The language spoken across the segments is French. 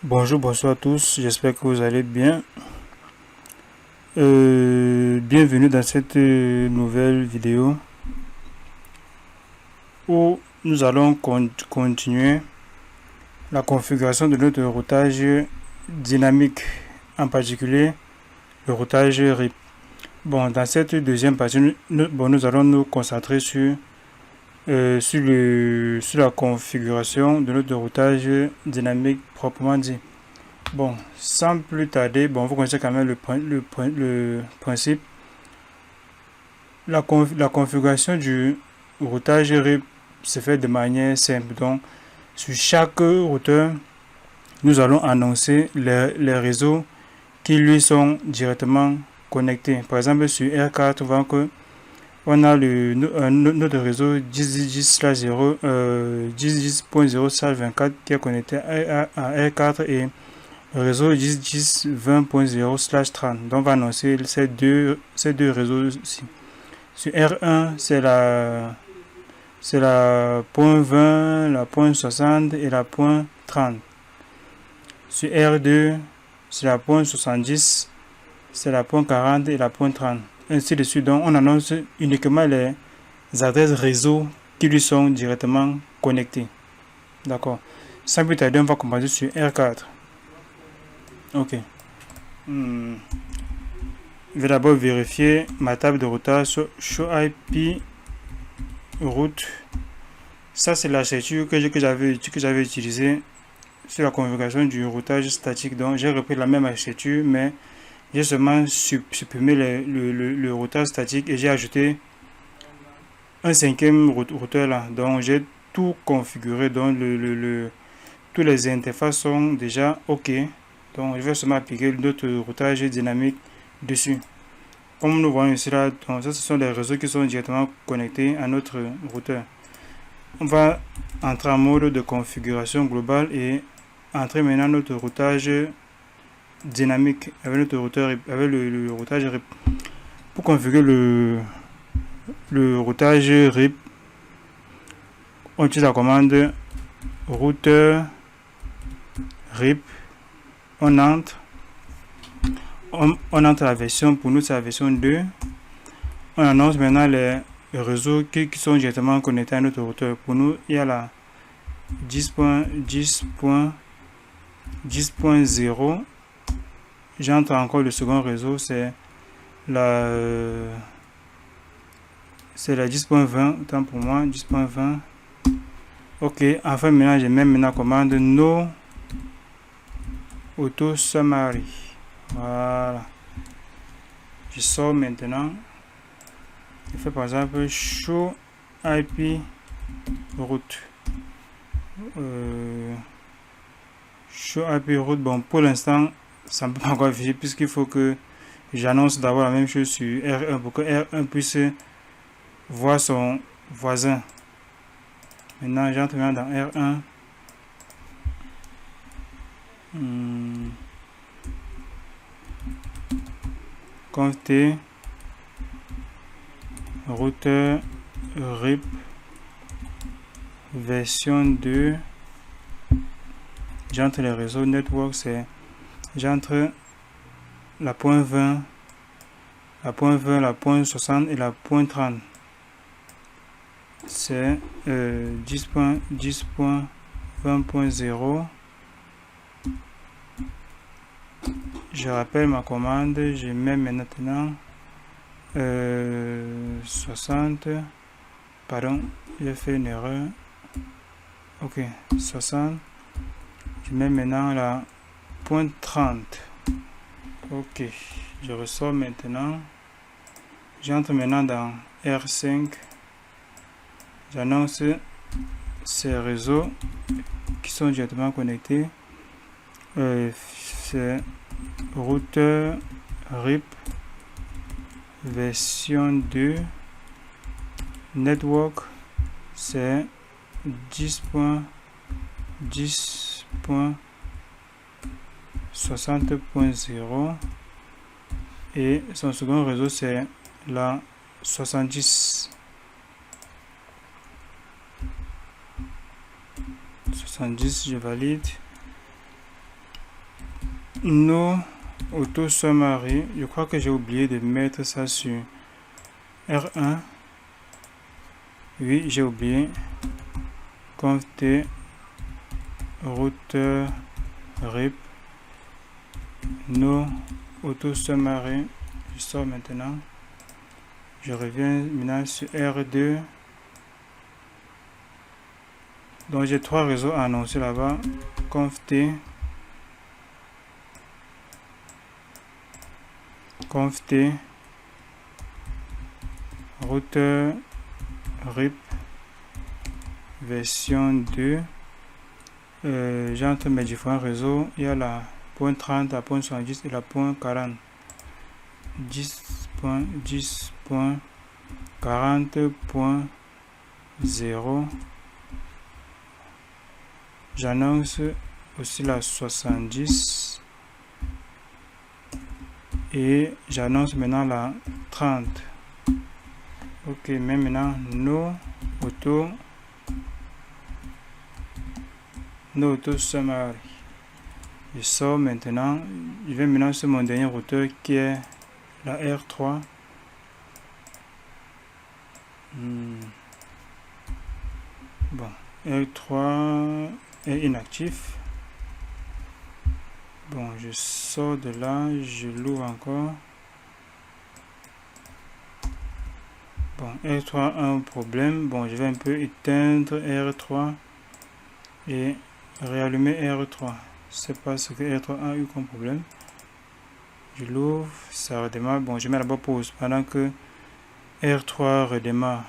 Bonjour, bonsoir à tous, j'espère que vous allez bien. Bienvenue dans cette nouvelle vidéo où nous allons continuer la configuration de notre routage dynamique, en particulier le routage RIP. Bon, dans cette deuxième partie, nous allons nous concentrer sur la configuration de notre routage dynamique proprement dit. Bon, sans plus tarder, vous connaissez quand même le principe. La configuration du routage RIP se fait de manière simple. Donc, sur chaque routeur, nous allons annoncer les réseaux qui lui sont directement connectés. Par exemple, sur R4, on a notre réseau 10.10/0, 10.10.0/24 qui est connecté à R4 et le réseau 10.10.20.0/30. Donc on va annoncer ces deux réseaux-ci. Sur R1, c'est la .20, la .60 et la .30. Sur R2, c'est la .70, c'est la .40 et la .30. Ainsi de suite. Donc on annonce uniquement les adresses réseau qui lui sont directement connectées. D'accord. Sans plus tarder, on va commencer sur R4. Ok. Je vais d'abord vérifier ma table de routage Show IP route. Ça, c'est l'architecture que j'avais utilisée sur la configuration du routage statique. Donc, j'ai repris la même architecture, mais j'ai seulement supprimé le routage statique et j'ai ajouté un cinquième routeur là. Donc, j'ai tout configuré. Donc, toutes les interfaces sont déjà OK. Donc, je vais seulement appliquer notre routage dynamique dessus. Comme nous voyons ici là, donc ça, ce sont les réseaux qui sont directement connectés à notre routeur. On va entrer en mode de configuration globale et entrer maintenant notre routage dynamique avec notre routeur, avec le routage RIP. Pour configurer le routage RIP, on utilise la commande routeur RIP. On entre la version, pour nous c'est la version 2. On annonce maintenant les réseaux qui sont directement connectés à notre routeur. Pour nous, il y a la 10.10.0. J'entre encore le second réseau, c'est la 10.20, autant pour moi, 10.20. Ok, enfin maintenant, j'ai même la commande no auto summary. Voilà. Je sors maintenant. Je fais par exemple show IP route. Show IP route. Bon, pour l'instant, ça ne peut pas encore afficher puisqu'il faut que j'annonce d'abord la même chose sur R1 pour que R1 puisse voir son voisin. Maintenant, j'entre dans R1. Conf T routeur RIP version 2. J'entre les réseaux network, j'entre la .20, la .60 et la .30. C'est 10.10.20.0. Je rappelle ma commande, je mets maintenant 60. Pardon, j'ai fait une erreur. Ok, 60. Je mets maintenant la .30. Ok, je ressors maintenant. J'entre maintenant dans R5. J'annonce ces réseaux qui sont directement connectés. C'est routeur RIP version 2. Network, c'est 10.10.60.0 et son second réseau c'est la 70. Je valide. No auto summary. Je crois que j'ai oublié de mettre ça sur R1. Oui, j'ai oublié. Conft routeur RIP no auto summary. Je sors maintenant. Je reviens maintenant sur R2. Donc j'ai 3 réseaux à annoncer là-bas. Conft routeur RIP version 2. J'entre mes différents réseaux. Il y a la .30, la .70 et la .40. 10.40.0. J'annonce aussi la 70 et j'annonce maintenant la 30. Ok, mais maintenant no auto summary. Je sors maintenant. Je vais maintenant sur mon dernier routeur qui est la R3. Bon, R3 est inactif. Bon, je sors de là, je l'ouvre encore. Bon, R3 a un problème. Bon, je vais un peu éteindre R3 et réallumer R3. Je sais pas ce que R3 a eu comme problème. Je l'ouvre, ça redémarre. Bon, je mets la barre pause pendant que R3 redémarre.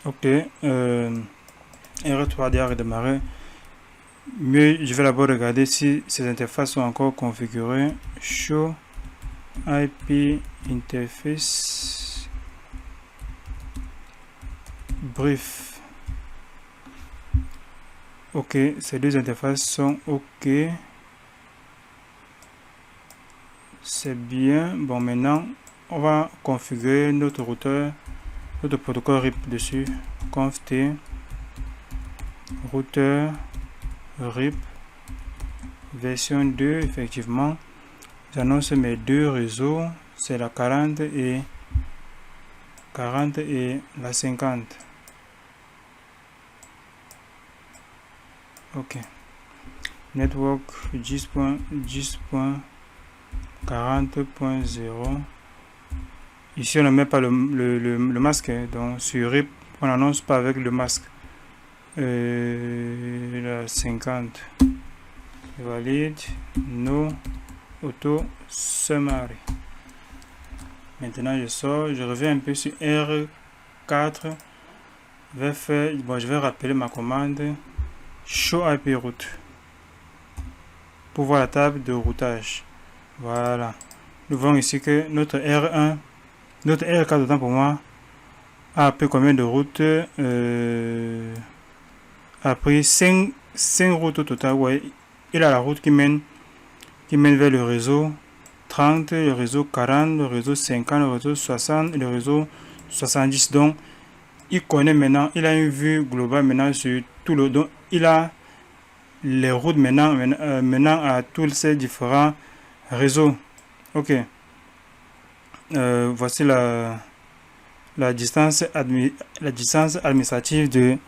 Ok, R3 a déjà redémarré. Mais je vais d'abord regarder si ces interfaces sont encore configurées. Show IP interface brief. Ok, ces deux interfaces sont ok. C'est bien. Bon, maintenant, on va configurer notre routeur, notre protocole RIP dessus. Conft routeur RIP version 2. Effectivement, j'annonce mes deux réseaux, c'est la 40 et la 50. Ok, network 10.40.0. Ici on ne met pas le masque, donc sur RIP on n'annonce pas avec le masque. La 50. Valide. No auto summary. Maintenant je sors, je reviens un peu sur R4. Je vais rappeler ma commande show IP route pour voir la table de routage. Voilà, nous voyons ici que notre R1, notre R4 autant pour moi, a pris combien de routes, a pris 5 routes au total. Ouais, il a la route qui mène vers le réseau 30, le réseau 40, le réseau 50, le réseau 60 et le réseau 70. Donc il connaît maintenant, il a une vue globale maintenant sur tout le, donc il a les routes maintenant à tous ces différents réseaux. Ok, voici la distance administrative du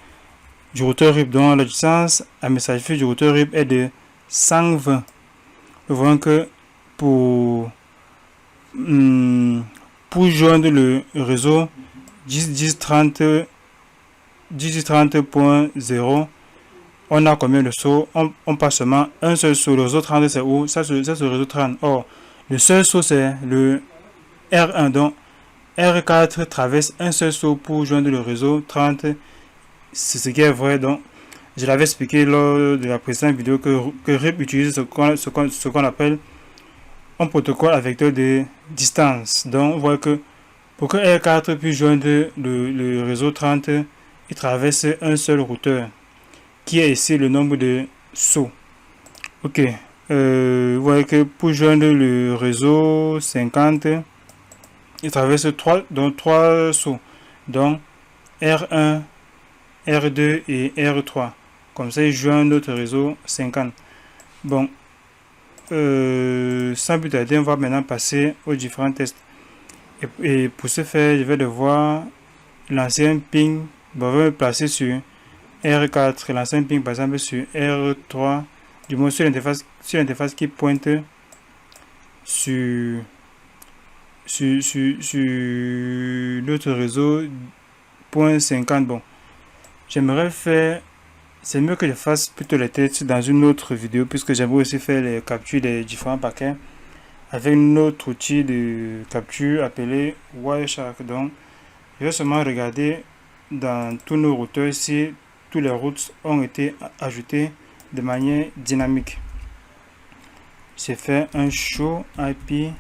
routeur RIP. Donc la distance administrative du routeur RIP est de 120. Nous voyons que pour joindre le réseau 10.30.0, on a combien de sauts? On passe seulement un seul saut. Le réseau 30 c'est où? Ça c'est le réseau 30. Or, le seul saut c'est le R1. Donc R4 traverse un seul saut pour joindre le réseau 30. C'est ce qui est vrai. Donc je l'avais expliqué lors de la précédente vidéo que RIP utilise ce qu'on appelle un protocole à vecteur de distance. Donc on voit que pour que R4 puisse joindre le réseau 30, il traverse un seul routeur qui est ici le nombre de sauts. Ok, vous voyez que pour joindre le réseau 50, il traverse 3 sauts, donc R1, R2 et R3. Comme ça, il joint notre réseau 50. Bon, sans plus tarder, on va maintenant passer aux différents tests. Et pour ce faire, je vais devoir lancer un ping. Bon, je vais me placer sur R4, lancer un ping par exemple sur R3, du moins sur l'interface qui pointe sur l'autre réseau point 50. Bon, j'aimerais faire, c'est mieux que je fasse plutôt les tests dans une autre vidéo, puisque j'aimerais aussi faire les captures des différents paquets avec un autre outil de capture appelé Wireshark. Donc je vais seulement regarder dans tous nos routeurs si tous les routes ont été ajoutées de manière dynamique. J'ai fait un show IP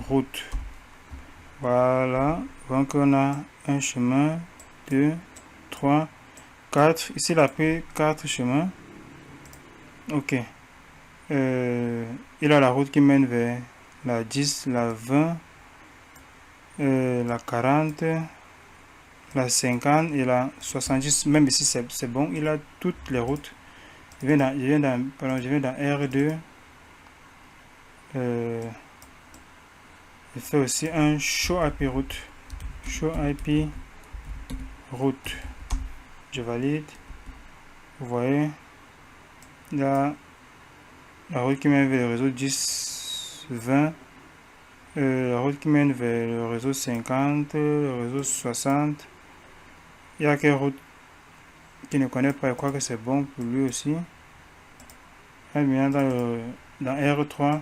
route. Voilà, donc on a un chemin, 2, 3, 4. Ici il a pris 4 chemins. Ok. Il a la route qui mène vers la 10, la 20, la 40, la 50 et la 70. Même ici c'est bon, il a toutes les routes. Je viens dans R2. Je fais aussi un show IP route. Show IP route. Je valide. Vous voyez là, la route qui mène vers le réseau 10, 20. La route qui mène vers le réseau 50, le réseau 60. Il y a quelle route qui ne connaît pas, je crois que c'est bon pour lui aussi. Et maintenant dans R3,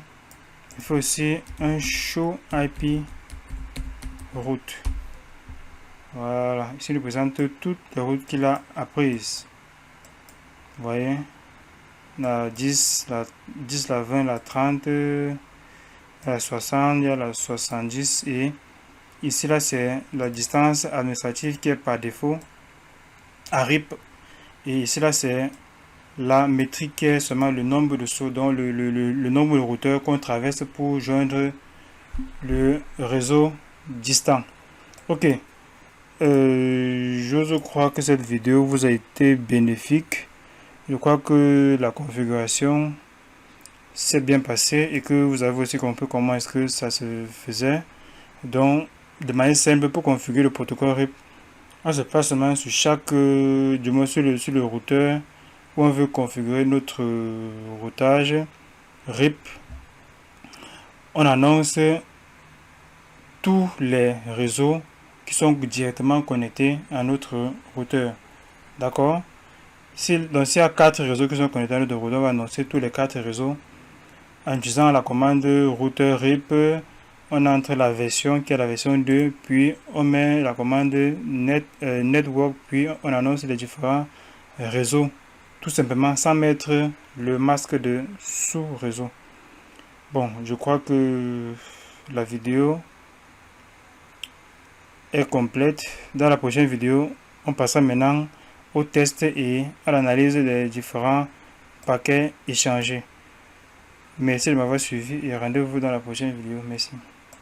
il faut aussi un show IP route. Voilà, ici il nous présente toutes les routes qu'il a apprises. Vous voyez, la 10, la 20, la 30, la 60, il y a la 70 et ici là c'est la distance administrative qui est par défaut à RIP, et ici là c'est la métrique qui est seulement le nombre de sauts, donc le nombre de routeurs qu'on traverse pour joindre le réseau distant. Ok, j'ose croire que cette vidéo vous a été bénéfique. Je crois que la configuration s'est bien passée et que vous avez aussi compris comment est-ce que ça se faisait. Donc, de manière simple, pour configurer le protocole RIP, on se place seulement sur chaque, du moins sur le routeur où on veut configurer notre routage RIP. On annonce tous les réseaux qui sont directement connectés à notre routeur. D'accord? Donc, s'il y a 4 réseaux qui sont connectés à notre routeur, on va annoncer tous les 4 réseaux en utilisant la commande routeur RIP. On entre la version qui est la version 2, puis on met la commande network, puis on annonce les différents réseaux, tout simplement sans mettre le masque de sous-réseau. Bon, je crois que la vidéo est complète. Dans la prochaine vidéo, on passera maintenant au test et à l'analyse des différents paquets échangés. Merci de m'avoir suivi et rendez-vous dans la prochaine vidéo. Merci.